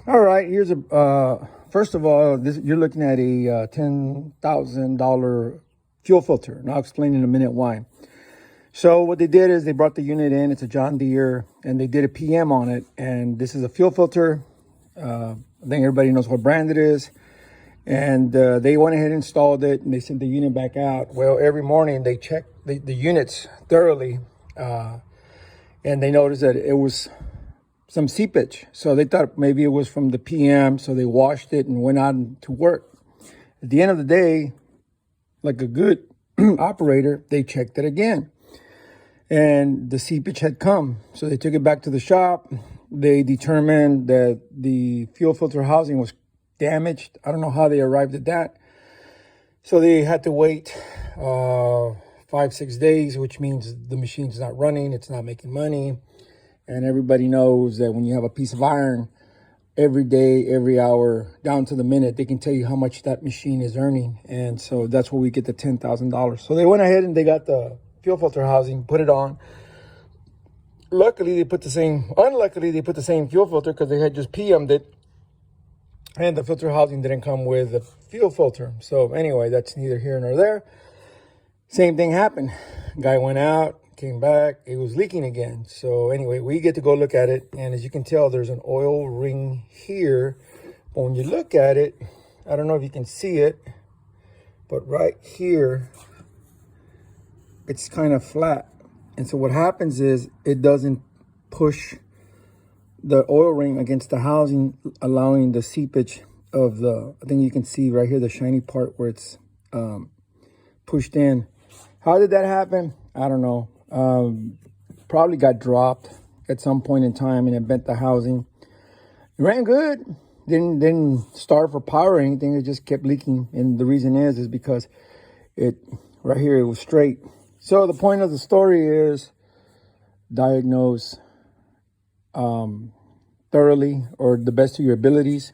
All right, here's a first of all, you're looking at a $10,000 fuel filter, and I'll explain in a minute why. So what they did is they brought the unit in. It's a John Deere, and they did a PM on it. And this is a fuel filter. I think everybody knows what brand it is. And they went ahead and installed it, and they sent the unit back out. Well, every morning they checked the units thoroughly, and they noticed that it was some seepage. So they thought maybe it was from the PM. So they washed it and went out to work. At the end of the day, like a good operator, they checked it again. And the seepage had come. So they took it back to the shop. They determined that the fuel filter housing was damaged. I don't know how they arrived at that. So they had to wait 5-6 days, which means the machine's not running. It's not making money. And everybody knows that when you have a piece of iron, every day, every hour, down to the minute, they can tell you how much that machine is earning. And so that's where we get the $10,000. So they went ahead and they got the fuel filter housing, put it on. Unluckily, they put the same fuel filter because they had just PM'd it. And the filter housing didn't come with the fuel filter. So anyway, that's neither here nor there. Same thing happened. Guy went out, came back, it was leaking again. So anyway, we get to go look at it. And as you can tell, there's an oil ring here. But when you look at it, I don't know if you can see it, but right here, it's kind of flat. And so what happens is it doesn't push the oil ring against the housing, allowing the seepage of I think you can see right here, the shiny part where it's pushed in. How did that happen? I don't know. Probably got dropped at some point in time and it bent the housing. It ran good. Didn't start for power or anything. It just kept leaking. And the reason is because right here, it was straight. So the point of the story is diagnose thoroughly or the best of your abilities.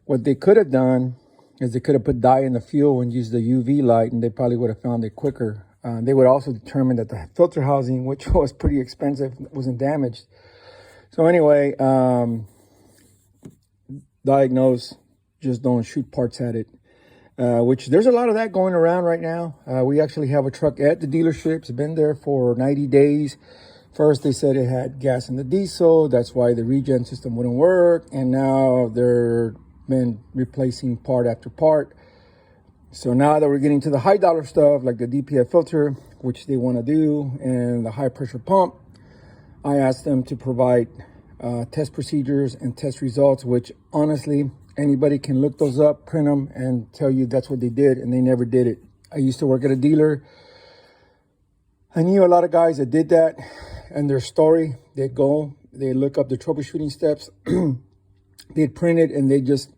What they could have done is they could have put dye in the fuel and used the UV light, and they probably would have found it quicker. They would also determine that the filter housing, which was pretty expensive, wasn't damaged. So anyway, diagnose, just don't shoot parts at it. Which there's a lot of that going around right now. We actually have a truck at the dealership. It's been there for 90 days. First, they said it had gas in the diesel. That's why the regen system wouldn't work. And now they're been replacing part after part. So now that we're getting to the high dollar stuff, like the DPF filter, which they want to do, and the high pressure pump, I asked them to provide test procedures and test results, which honestly, anybody can look those up, print them, and tell you that's what they did, and they never did it. I used to work at a dealer. I knew a lot of guys that did that, and their story, they'd look up the troubleshooting steps, they'd print it, and they just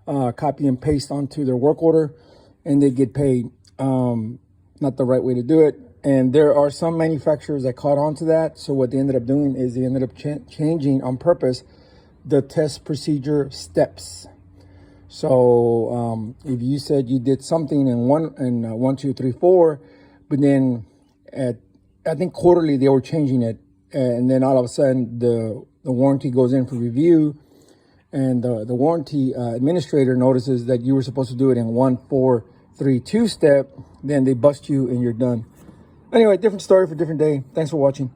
copy and paste onto their work order, and they'd get paid. Not the right way to do it. And there are some manufacturers that caught on to that. So what they ended up doing is they ended up changing on purpose the test procedure steps. So if you said you did something in 1, 2, 3, 4, but then I think quarterly they were changing it, and then all of a sudden the warranty goes in for review, and the warranty administrator notices that you were supposed to do it in 1, 4, 3, 2 step. Then they bust you and you're done. Anyway, different story for different day. Thanks for watching.